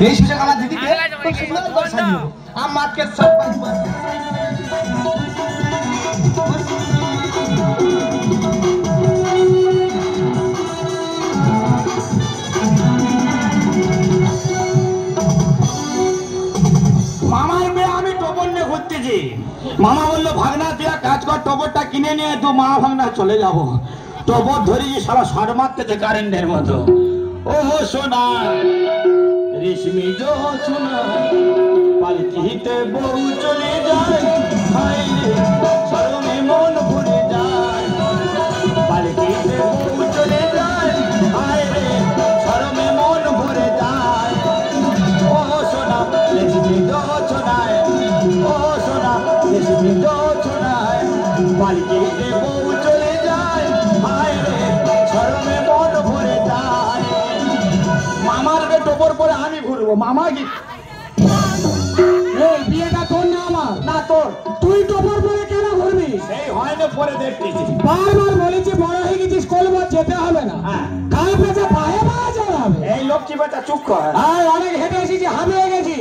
এই সুযোগ আমার দিদিকে খুব সুন্দর করে সাজিয়ে আমাকে সব মামার মেয়ে আমি টপর নিয়ে ঘুরতেছি। মামা বললো ভাগনা তুই এক কাজ কর, টপরটা কিনে নিয়ে তুই মা ভাগনা চলে যাবো। টপর ধরেছি সারা শর্ট মারতেছে কারেন্টের মতো। ও সোনা রেশমি জোছনা পালকিতে বউ চলে যায়, হায় রে শরমে মন ভরে যায়। পালকিতে বউ চলে যায়, হায় রে শরমে মন ভরে যায়। ও সোনা রেশমি জোছনায়, ও সোনা রেশমি জোছনায় পালকিতে বউ চলে যায়, হায় রে শরমে মন ভরে যায়। মামার গে টোপর পরে আমি ঘুরবো। মামা কি এই বিয়েটা তোর না আমার? না তোর। তুই টোপর পরে কেন ঘুরবি? সেই হয় না পরে দেখতেছি। বারবার বলেছি বড় হয়ে গেছিস, কলবার যেতে হবে না। হ্যাঁ। কাল পেঁচে পায়ে পায়ে চড়াবে। এই লক্ষ্মী বাচ্চা চুপ কর। আর অনেক হেঁটে এসেছি, হামিয়ে গেছি।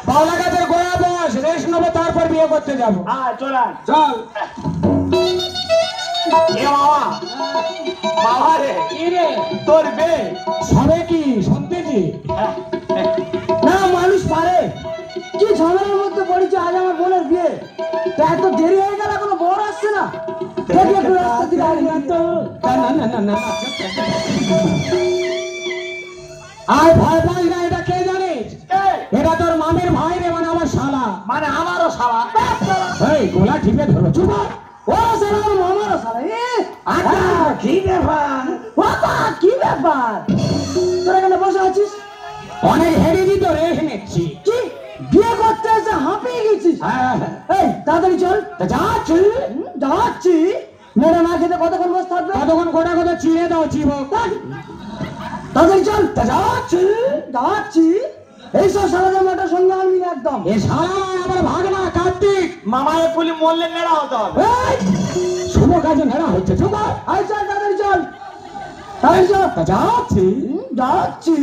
বাউলা গাছের গোড়া বস, রেস্ট নেবো, তারপর বিয়ে করতে যাবো। চল চল। এ মামা, মামা রে কি রে? তোর বে সবে কি শুনতেছি? না মানুষ পারে কি ঝামেলার মধ্যে পড়েছে। আজ আমার বোনের বিয়ে, তা এত দেরি হয়ে গেল এখনো বর আসছে না। দেখি একটু রাস্তা দিকে আয় তো। না না না না, আর ভয় পাই না। এটা কে জানিস? এটা তোর মামির ভাই রে, মানে আমার শালা। মানে আমারও শালা। এই গোলা ঠিপে ধরো, চুপ কর। ও সালা মামারও সালা। আচ্ছা কি ব্যাপার? বাবা কি ব্যাপার, তোরা এখানে বসে আছিস? অনেক হেরেছি তো, রেখ নিচ্ছি। কি বিয়ে করতে এসে হাঁপিয়ে গেছিস? হ্যাঁ এই তাড়াতাড়ি চল। তা যাচ্ছি। যাচ্ছি। মেয়েরা না খেতে কতক্ষণ বসে থাকবে? কতক্ষণ গোটা কথা চিড়ে দাও চিবো। তাড়াতাড়ি চল। তা যাচ্ছি। যাচ্ছি। এইসব সারাটা মেয়েটার সঙ্গে আমি একদম। এ শালা আমার ভাগনা কার্তিক। মামা এ পুলি মরলে নেড়া হতো। এই শুভ কাজে নেড়া হচ্ছে, চুপ কর। আয় চল তাড়াতাড়ি চল। তাড়াতাড়ি চল। তা যাচ্ছি। যাচ্ছি।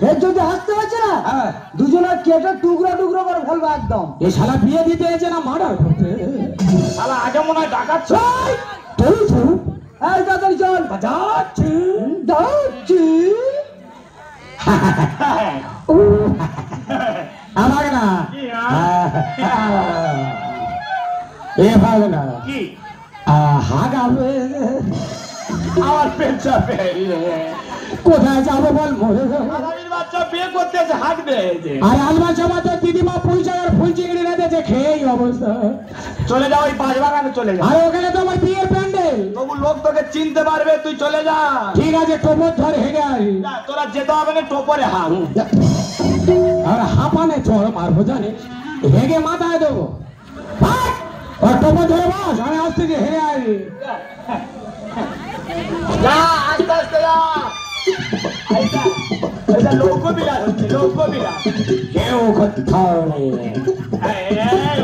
ফের যদি আসতে হচ্ছে না, হ্যাঁ। দুজনের কেটে টুকরো টুকরো করে ফেলবো একদম। এ শালা বিয়ে দিতে এসে না মার্ডার করতে। শালা আগে মনে হয় ডাকাচ্ছ। এই, তুই চুপ। এই তাড়াতাড়ি চল। তা যাচ্ছি। যাচ্ছি। ও, আমার না কি, এ ভাগনা কি হাগাবে। আমার পেট চাপে। কোথায় যাবো বল, মরে যাবো। আগামীর বাচ্চা বিয়ে করতে এসে হাঁকবে। আর আলমা চামা তো দিদিমা পুঁইশাক আর ফুল চিংড়ি রেঁধেছে, খেয়েই অবস্থা। চলে যাও, ওই পাঁচ বাগানে চলে যা। আর ওখানে তো আমার বিয়ের প্যান্ডেল। তবু লোক তোকে চিনতে পারবে, তুই চলে যা। ঠিক আছে, টোপর ধর হেগে আসি। যা, তোরা যেতে হবে না, টোপরে হাঁক। আর হাঁপানে চড় মারবো জানিস, হেগে মাথায় দেবো। ভাগ! ওর টোপর ধরে বস, আমি আসতেছি, হেগে আসি। যা, আস্তে আস্তে যা। এটা লোক বিলাস হচ্ছে, লোক বিলাস। কেউ কোথাও নেই। এই, এই,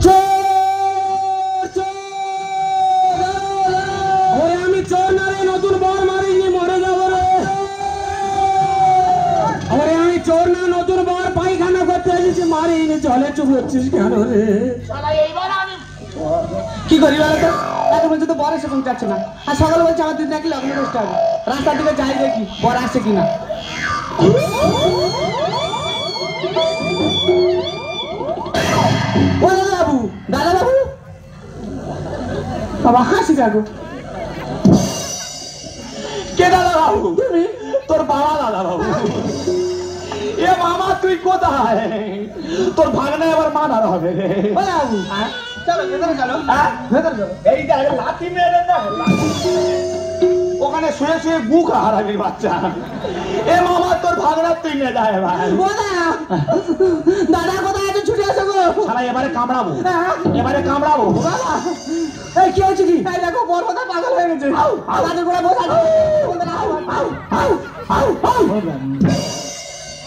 চোর, চোর! ওরে আমি চোর না রে, নতুন বর মারিনি, মরে যাবো রে। ওরে আমি চোর না, নতুন বর পায়খানা করতে এসেছি, মারিনি। চলে চুপ হচ্ছিস কেন রে? শালা এইবার আমি কি করি বলতো? এত বলছে তো বর এসে পৌঁছাচ্ছে না। আর সকালে বলছে আমার দিদি নাকি লগ্ন বসতে হবে। রাস্তার দিকে যাই দেখি বর আসছে কিনা। ও দাদা বাবু, দাদা বাবু, বাবা হাসি কাকু। কে দাদা বাবু? তুমি? তোর বাবা দাদা বাবু। এ মামা তুই কোথায়? তোর ভাগনা এবার মার্ডার হবে রে। ও বাবু, চলো ভেতরে চলো। হ্যাঁ? ভেতরে চলো। এই দেখ, লাথি মেরে না, ওখানে শুয়ে শুয়ে বুক হারাবি বাচ্চা। এ মামা তোর ভাগনা তুই নিয়ে যায় ভাই। ও দাদা, দাদা কোথায় আছে? ছুটে আসো গো। শালা এবারে কামড়াবো, হ্যাঁ? এবারে কামড়াবো। বাবা, এই কি হয়েছে কি? এই দেখো বর কোথায় পাগল হয়ে গেছে। আমাদের গোড়া বসে আছে। আউ, আউ, আউ, আউ।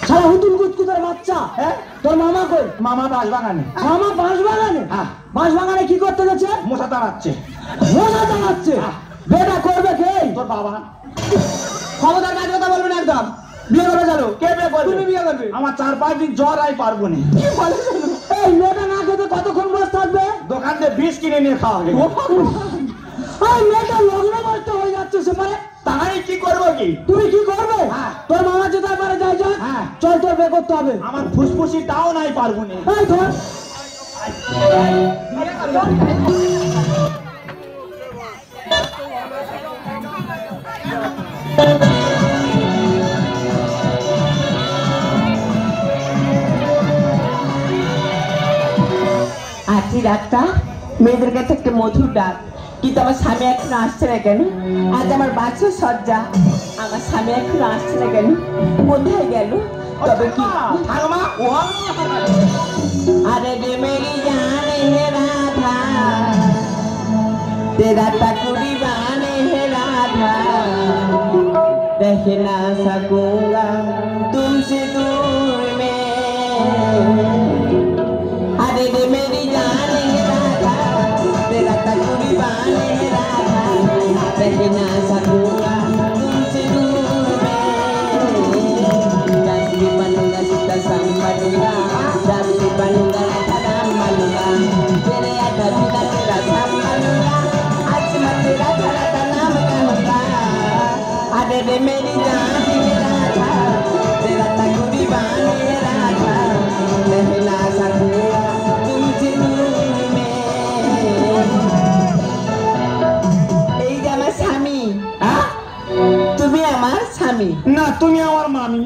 সারা হুতুল কুতকুতের বাচ্চা। হ্যাঁ? তোর মামা কই? মামা বাস বাগানে। মামা বাঁশ বাগানে? হ্যাঁ। বাঁশ বাগানে কি করতে গেছে? মশা তাড়াচ্ছে। মশা টাঙাচ্ছে। বেটা করবে কে? তোর বাবা। ক্ষমতার কাজ কথা বলবেন একদম। বিয়ে করবে চলো। কে বিয়ে করবে? তুমি বিয়ে করবে। আমার 4-5 দিন জ্বর আই পারবো না। কি বলে শোনো? এই মেয়েটা না খেতে কতক্ষণ বসে থাকবে? দোকান থেকে বিষ কিনে নিয়ে খাওয়া গেল। এই মেয়েটা লগ্ন করতে হয়ে যাচ্ছে সেপারে। তাই কি করবো কি? তুমি কি করবে? হ্যাঁ। তোর মামা যেতে পারে যাই যাক। হ্যাঁ। চল তোর বিয়ে করতে হবে। আমার ফুসফুসি তাও নাই পারবো না। এই ধর। আজকে রাতটা মেয়েদের কাছে একটা মধুর ডাক, কিন্তু আমার স্বামী এখন আসছে না কেন? আজ আমার বাচ্চা সজ্জা, আমার স্বামী এখন আসছে না কেন? কোথায় গেল? তবে কি ঠাকুমা, ও अरे रे मेरी जान है राधा, तेरा टकुरी बान है राधा, रह ना सकूंगा तुमसे दूर में। अरे रे मेरी जान है राधा, तेरा टकुरी बान है राधा, रह ना सकूंगा तुमसे दूर में। जल्दी बनूंगा सीता संभलूंगा, जल्दी बनूंगा राधा राम बनूंगा, तेरे आधा पिता तेरा संभलूंगा, आज मैं तेरा राधा नाम कहूंगा। अरे रे मेरी जान है राधा, तेरा टकुरी बान है राधा, रह ना सकूंगा तुमसे दूर में। এই যে আমার স্বামী, তুমি আমার স্বামী। না, তুমি আমার মামি।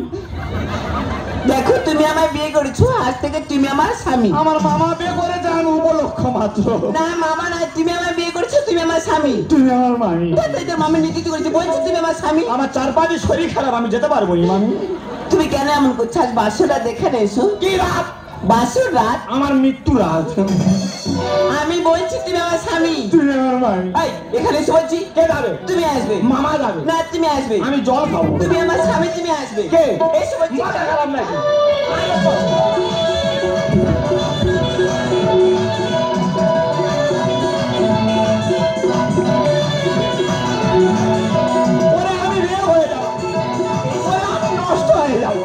দেখো তুমি আমায় বিয়ে করেছো, আজ থেকে তুমি আমার স্বামী। আমার মামা বিয়ে করেছে, আমি উপলক্ষ মাত্র। না মামা না, তুমি আমায় বিয়ে করেছো, তুমি আমার স্বামী। তুমি আমার মামি। মামি নীতি করেছে, বলছি তুমি আমার স্বামী। আমার 4-5 দিন শরীর খারাপ, আমি যেতে পারবো না মামি। তুমি কেন এমন করছো? আজ বাসরা দেখে এসো। কি রাত? বাসর রাত? আমার মৃত্যু রাত। আমি বলছি তুমি আমার স্বামী। তুমি আমার মামি। এই এখানে এসে বলছি, কে যাবে? তুমি আসবে। মামা যাবে। না তুমি আসবে। আমি জল খাবো। তুমি আমার স্বামী, তুমি আসবে। কে? এসে বলছি। মাথা খারাপ নাকি? ওরে আমি বিয়ে হয়ে যাবো, ওরে আমি নষ্ট হয়ে যাবো।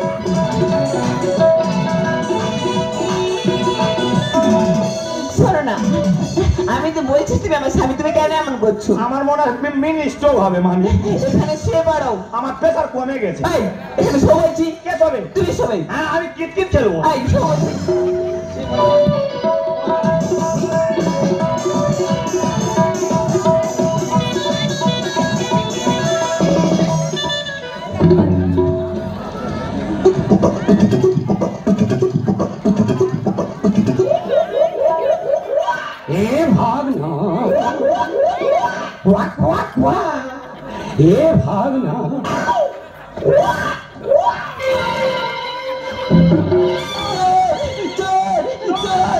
শোনো না, আমি তো বলছি তুমি আমার স্বামী, তুমি কেন এমন করছো? আমার মনে হয় মিনি স্ট্রোক হবে মামি। এখানে শুয়ে পড়ো। আমার প্রেসার কমে গেছে। এই এখানে শো বলছি। কে তবে? তুমি শোবে। হ্যাঁ, আমি কিটকিট খেলবো। এই শো বলছি। এ ভাগনা, ওয়াক ওয়াক ওয়াক, এ ভাগনা, চোর, চোর।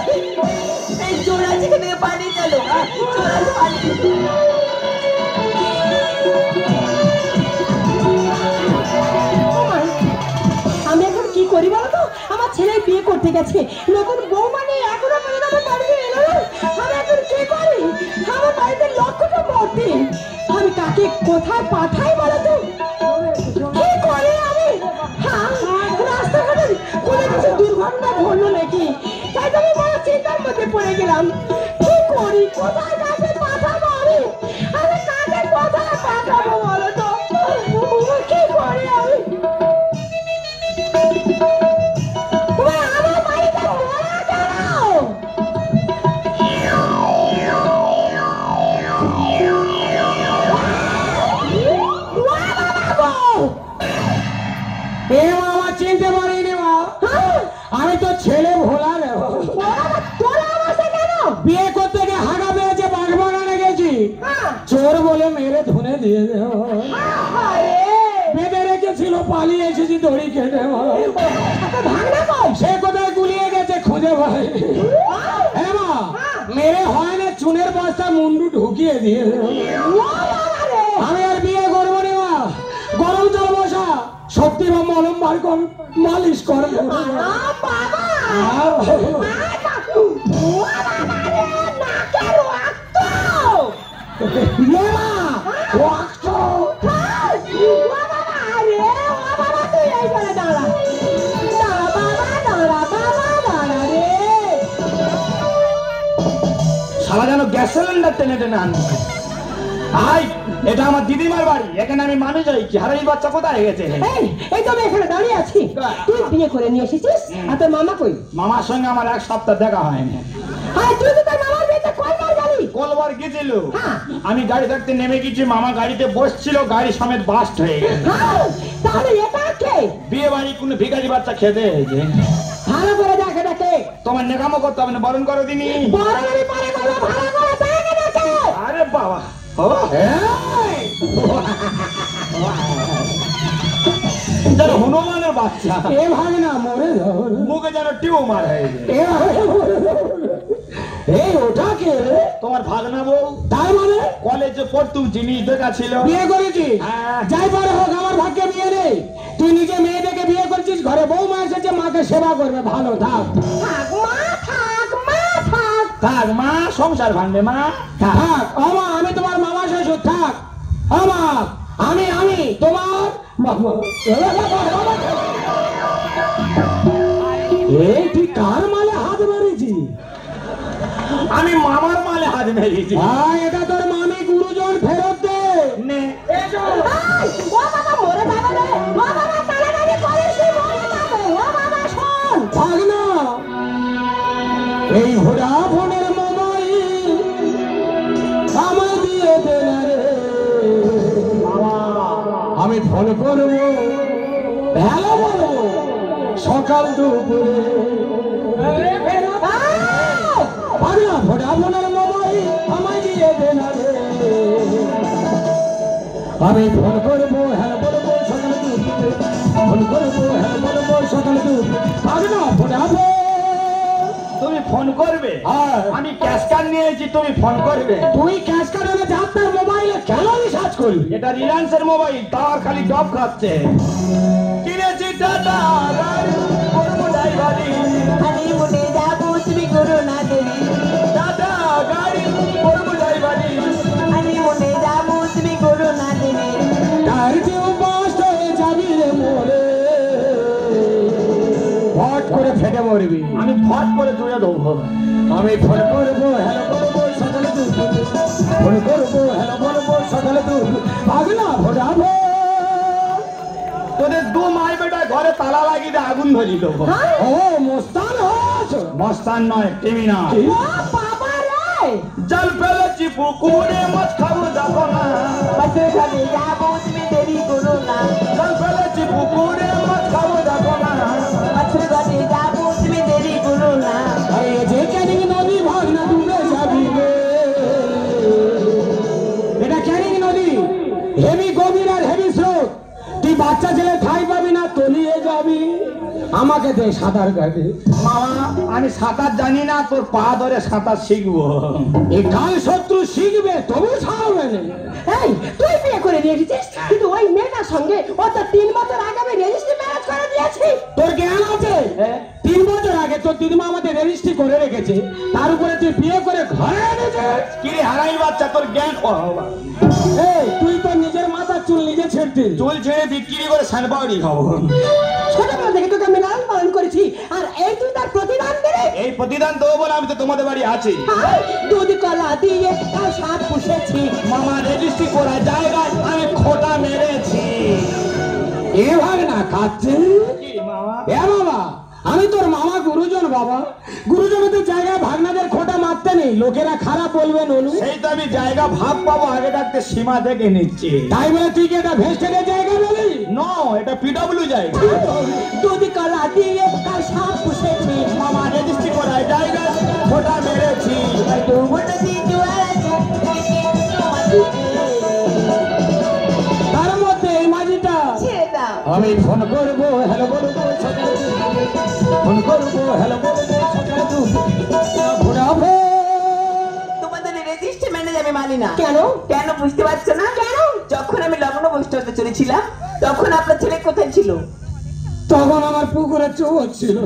এই চোর আছে, এখান থেকে পালিয়ে গেল। চোর আছে, পালিয়ে গেল। আমি এখন কি করি বলো তো? আমার ছেলে বিয়ে করতে গেছে, নতুন বউ মানে এখনো পর্যন্ত আমার বাড়িতে এলো না। আমি এখন কি করি? আমার বাড়িতে লক্ষ্যটা মরতে, আমি কাকে কোথায় পাঠাই বলো তো? কি করি আমি? হ্যাঁ, রাস্তাঘাটে কোনো কিছু দুর্ঘটনা ঘটলো নাকি? তাই তো আমি বড় চিন্তার মধ্যে পড়ে গেলাম। কি করি? কোথায় কাকে পাঠাবো আমি? আমি কাকে কোথায় পাঠাবো বলো তো? কি করি আমি? আমার বাড়িতে মরা দাঁড়াও। এ মামা চিনতে পারিনি মা, আমি তো ছেলে ভোলা রে। বিয়ে করতে গিয়ে হাগা পেয়েছে, বাগবাগানে গেছি, চোর বলে মেরে ধুনে দিয়ে দেব। বেঁধে রেখেছিল, পালিয়ে এসেছি দড়ি কেটে। সে কোথায় গুলিয়ে গেছে খুঁজে পাই। হ্যাঁ মা, মেরে হয় না, চুনের বস্তা মুন্ডু ঢুকিয়ে দিয়ে দেব। আমি আর বিয়ে করবো নি মা, গরম জল বসা, শক্তি বা মলম বার কর, মালিশ কর। বাবা নাকের রক্ত ইয়ে মা, রক্ত। শালা যেন গ্যাস সিলিন্ডার টেনে টেনে আনবে। আই, এটা আমার দিদিমার বাড়ি, এখানে আমি মানুষ হই কি? হারাই বাচ্চা কোথায় গেছে? এই তো আমি এখানে দাঁড়িয়ে আছি, তুই বিয়ে করে নিয়ে এসেছিস আর তোর মামা কই? মামার সঙ্গে আমার এক সপ্তাহ দেখা হয়নি। আরে তুই তো তোর মামার বিয়েতে কয়বার গেলি? কলবার গেছিল, হ্যাঁ। আমি গাড়ি থাকতে নেমে গেছি, মামা গাড়িতে বসছিল, গাড়ি সমেত বাস্ট হয়ে গেছে। হ্যাঁ, তাহলে এটা কে? বিয়ে বাড়ি কোনো ভিখারি বাচ্চা খেতে হয়েছে। ভালো করে দেখে দেখে তোমার নেকামো করতে হবে না, বরণ করো দিনি। বড় আমি পরে করবো, ভালো করে দেখে দেখে। আরে বাবা, ও যেন হনুমানের বাচ্চা, এ ভাগ না মরে যাও। মুখে যেন টিউমার হয়েছে। এই ওটা কে রে? তোমার ভাগনা বউ, তার মানে কলেজে পড়তুম, জিনিস দেখা ছিল। বিয়ে করেছিস? হ্যাঁ। যাই পারে হোক, আমার ভাগ্যে বিয়ে নেই। তুই নিজে মেয়ে দেখে বিয়ে করছিস, ঘরে বৌমা এসেছে, মাকে সেবা করবে, ভালো থাক। থাক মা, থাক মা, থাক। থাক মা, সংসার ভাঙবে মা। থাক আমা, আমি তোমার মামা শ্বশুর, থাক আমা, আমি তোমার মামা। এই তুই কার মালে হাত মেরেছি? আমি মামার মালে হাত মেরেছি। এটা তোর মামি, গুরুজন ফেরত দে। নে, এই, ও বাবা মরে যাবে রে, ও বাবা টানাটানি করিস, মরে যাবে, ও বাবা শোন। থাক না, এই ভোডাফোনের মোবাইল আমায় দিয়ে দে না রে। আমি ফোন করবো, ভালো বলবো, সকাল দুপুরে। পাগলা, ভোডাফোনের মোবাইল আমায় দিয়ে দে না রে। আমি ফোন করবো, হ্যাঁ বলবো, সকাল দুপুরে। ফোন করবো, হ্যাঁ বলবো, সকাল দুপুরে। পাগলা, ভোডাফোন। তুমি ফোন করবে? হ্যাঁ। আমি ক্যাশ কার্ড নিয়েছি, তুমি ফোন করবে? তুই ক্যাশ কার্ডে যাত্রার মোবাইলে কেন রিচার্জ করবি? এটা রিলায়েন্সের মোবাইল, তার খালি ডব খাচ্ছে। কিনেছি টাটা গাড়ি, করবো ড্রাইভারি। আমি মুটে যাবো, তুমি করো না দেরি। টাটা গাড়ি, করবো ড্রাইভারি। আমি মুটে যাবো, তুমি করো না দেরি। তার কেউ বাস্ট হয়ে যাবি রে মোরে, ফট করে ফেটে মরবি। আমি ফট করে দূরে দেবো। আমি ফোন করবো, হ্যালো বলবো, সকালে দুপুরে। ফোন করবো, হ্যালো বলবো, সকালে দুপুরে। পাগলা, ভোডাফোন। তোদের দু মাই বেটা ঘরে তালা লাগিয়ে দিয়ে আগুন ধরিয়ে দেবো। ও মোস্তান হয়েছ? মস্তান নয়, ক্রিমিনাল। ও বাবা রে, জল ফেলেছি পুকুরে, মাছ খাবো দেখো না। বাসে ঘরে যাবো, তুমি দেরি করো না। জল ফেলেছি পুকুরে, মাছ খাবো দেখো না। বাসে ঘরে যাবো, তুমি দেরি করো না। আরে যে ক্যানিং নদী ভাগ না ডুবে যাবি রে। এটা ক্যানিং নদী, হেভি গভীর আর হেভি স্রোত। তুই বাচ্চা ছেলে ঠাই পাবি না, তলিয়ে যাবি। আমাকে দে সাঁতার কাটে। মামা, আমি সাঁতার জানি না, তোর পা ধরে সাঁতার শিখবো। এই কাল শত্রু শিখবে, তবু ছাড়বে না। এই তুই বিয়ে করে নিয়ে এসেছিস, কিন্তু ওই মেয়েটার সঙ্গে ও তো 3 বছর আগে আমি রেজিস্ট্রি ম্যারেজ করে দিয়েছি। তোর জ্ঞান আছে? 3 বছর আগে তোর দিদিমা আমাদের রেজিস্ট্রি করে রেখেছে, তার উপরে তুই বিয়ে করে ঘরে এনেছিস। কিরে হারাই বাচ্চা, তোর জ্ঞান এই তুই তো নিজের মাথার চুল নিজে ছেড়তে। চুল ছেড়ে বিক্রি করে স্যান্ডপাউডারি খাবো। ছোটবেলা থেকে তোকে আমি লালন পালন করেছি, আর এই তুই তার প্রতিদান দিলি। এই প্রতিদান দেবো বলে আমি তো তোমাদের বাড়ি আছি। দুধ কলা দিয়ে তার সাত পুষেছি। মামা রেজিস্ট্রি করা জায়গায় আমি খোটা মেরেছি। এ ভাগ না খাচ্ছে। মামা, এ বাবা, আমি তোর মামা গুরুজন বাবা। গুরুজনদের জায়গায় ভাগনাদের খোটা মারতে নেই, লোকেরা খারাপ বলবে ননু। সেই তো আমি জায়গা ভাগ পাবো, আগে থাকতে সীমা দেখে নিচ্ছি। তাই বলে তুই কি এটা ভেস্টেডের জায়গা বলি? নো, এটা পিডব্লিউ জায়গা। দুধ কলা দিয়ে তার সাত পুষেছি। মামা রেজিস্ট্রি করা জায়গায় খোটা মেরেছি। তার মধ্যে এই মাঝিটা ছেড়ে দাও। আমি ফোন করবো, হ্যালো বলবো, সকালে দুপুরে। ফোন করবো, হ্যালো বলবো, সকালে দুপুরে। ভোডাফোন। তোমাদের রেজিস্ট্রি ম্যানেজ আমি মানি না। কেন? কেন বুঝতে পারছো না? কেন? যখন আমি লগ্ন বসতে হতে চলেছিলাম, তখন আপনার ছেলে কোথায় ছিল? তখন আমার পুকুরে চুপ ছিল,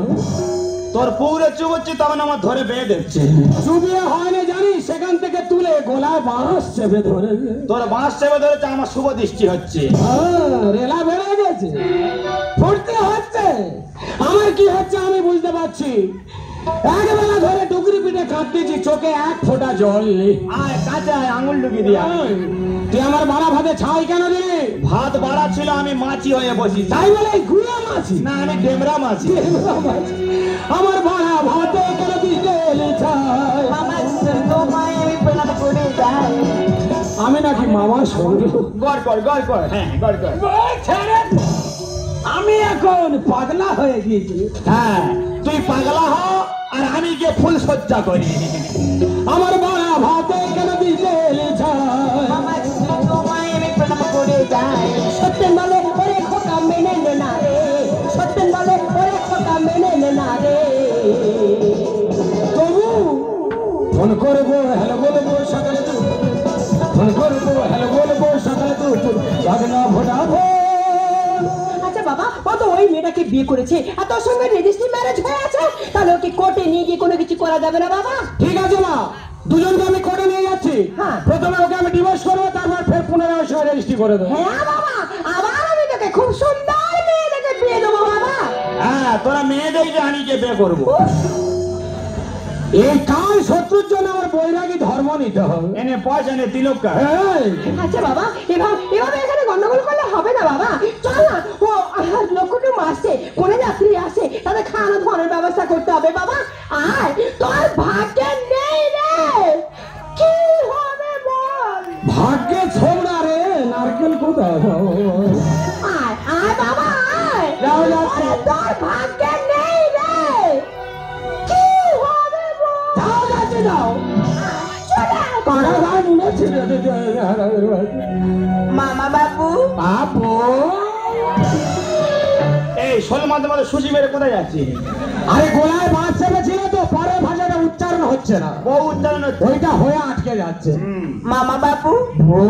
তোর পুকুরে চুপ হচ্ছে তখন আমার ধরে বেয়ে দিচ্ছে। চুবিয়ে হয়নি জানি, সেখান থেকে তুলে গলায় বাঁশ চেপে ধরেছে। তোর বাঁশ চেপে ধরেছে, আমার শুভ দৃষ্টি হচ্ছে। রেলা বেড়ে গেছে, ফুটতে হচ্ছে। আমার কি হচ্ছে আমি বুঝতে পারছি। একবেলা ধরে ডুগরি পিঠে কাঁদতেছি, চোখে এক ফোঁটা জল নেই। আয় কাছে আয়, আঙুল ঢুকি দিয়া। তুই আমার বাড়া ভাতে ছাই কেন দিলি? ভাত বাড়া ছিল, আমি মাছি হয়ে বসি। তাই বলে গুড়া মাছি না, আমি ডেমরা মাছি। আমার বাড়া ভাতে কেন দিলি ছাই? মামা তোমায় আমি প্রণাম করে যাই। আমি নাকি মামার সঙ্গে গড় কর, গড় কর, হ্যাঁ গড় কর। আমি এখন পাগলা হয়ে গিয়েছি। হ্যাঁ, তুই পাগলা হ আর আমি গিয়ে ফুল সজ্জা করি। আমার বাড়া ভাতে কেন দিলি ছাই? মামা তোমায় আমি প্রণাম করে যাই। সত্যেন বলে ওরে খোকা মেনে নে না রে, সত্যেন বলে ওরে খোকা মেনে নে না রে। তবু ফোন করবো, হ্যালো বলবো সকালে তো, ফোন করবো, হ্যালো বলবো সকালে তো, পাগলা ভোটাবো। আচ্ছা বাবা, ও তো ওই মেয়েটাকে বিয়ে করেছে আর তোর সঙ্গে রেজিস্ট্রি ম্যারেজ হয়ে আছে, তাহলে ওকে কোর্টে নিয়ে গিয়ে কোনো কিছু করা যাবে না বাবা? ঠিক আছে মা, দুজনকে আমি কোর্টে নিয়ে যাচ্ছি। হ্যাঁ। প্রথমে ওকে আমি ডিভোর্স করবো, তারপর ফের পুনরায় ওর সঙ্গে রেজিস্ট্রি করে দেবো। হ্যাঁ বাবা, আবার আমি তোকে খুব সুন্দর মেয়ে দেখে বিয়ে দেবো বাবা। হ্যাঁ, তোরা মেয়ে দেখবে, আমি গিয়ে বিয়ে করবো। এই কাল শত্রুর জন্য আমার বৈরাগী ধর্ম নিতে হবে। এনে পয়সা এনে তিলক কার। এই, আচ্ছা বাবা, এভাবে এখানে গন্ডগোল করলে হবে না বাবা। চল না, ও লক্ষ্যটা আসছে, কোনে যাত্রী আসে, তাদের খাওয়ানো ধরনের ব্যবস্থা করতে হবে বাবা। আর তোর ভাগ্যে নেই রে, কি হবে বল? ভাগ্যে ছোবড়া রে, নারকেল কোথায়? আয় আয় বাবা আয়। যাও, যাচ্ছি। আরে তোর ভাগ্যে নেই রে, কি হবে বল? যাও, যাচ্ছি, যাও। চলে আয়। কারা গান উড়েছে রে, মামা বাবু আপু। এই শোল মাঝে মাঝে সুজি মেরে কোথায় যাচ্ছি? আরে গোলায় বাঁশ চেপেছিল তো, পরের ভাষাটা উচ্চারণ হচ্ছে না, বহু উচ্চারণ হচ্ছে। ওইটা হয়ে আটকে যাচ্ছে। মামা বাবু ও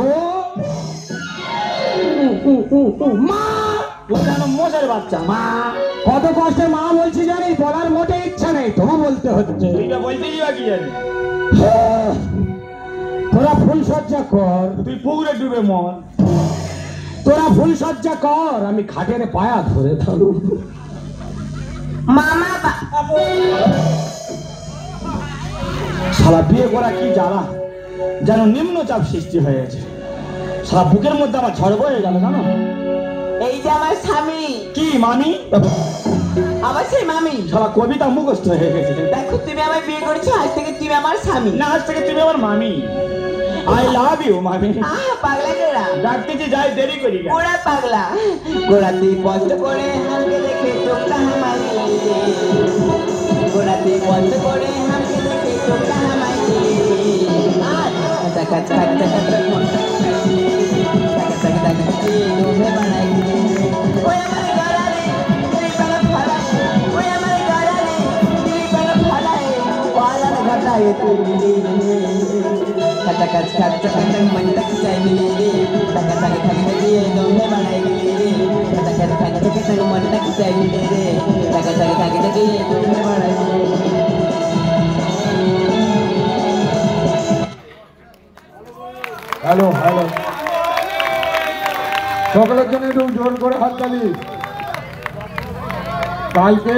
মা, উচ্চারণ মোষের বাচ্চা মা। কত কষ্টে মা বলছি জানি, বলার মোটে ইচ্ছা নেই, তবু বলতে হচ্ছে। তুইটা বলতে যাবা কি জানি? হ্যাঁ, তোরা ফুল সজ্জা কর, তুই পুকুরে ডুবে মর। তোরা ফুল সজ্জা কর, আমি খাটের পায়া ধরে থাকবো। মামা বাবু সারা বিয়ে করা কি জ্বালা, যেন নিম্নচাপ সৃষ্টি হয়েছে। সারা বুকের মধ্যে আমার ঝড় বয়ে গেল জানো। এই যে আমার স্বামী, কি মামি? আমার সেই মামি। সারা কবিতা মুখস্থ হয়ে গেছে। দেখো তুমি আমায় বিয়ে করেছো, আজ থেকে তুমি আমার স্বামী। না, আজ থেকে তুমি আমার মামি। আই লাভ ইউ মামি। আহ পাগলা গোড়া, ডাকতেছি যাই, দেরি করি না। গোড়া পাগলা। গোড়াতে পছন্দ করে হামকে দেখে তোমরা হামাই দিলে। গোড়াতে পছন্দ করে হামকে দেখে তোমরা হামাই দিলে। আর টাকা টাকা টাকা টাকা টাকা টাকা লোভে বানাই দিলে। ওই আমার গলারে তুই বালা ফালাই, ওই আমার গলারে তুই বালা ফালাই, ওয়ালা ঘটায় তুই দিলে। টাকা টাকা টাকা টাকা মন তক চাই দিলে। টাকা টাকা টাকা দিয়ে লোভে বানাই দিলে। টাকা টাকা টাকা টাকা মন তক চাই দিলে। টাকা টাকা টাকা দিয়ে লোভে বানাই দিলে। হ্যালো হ্যালো, সকলের জন্য একটু জোর করে হাততালি। কালকে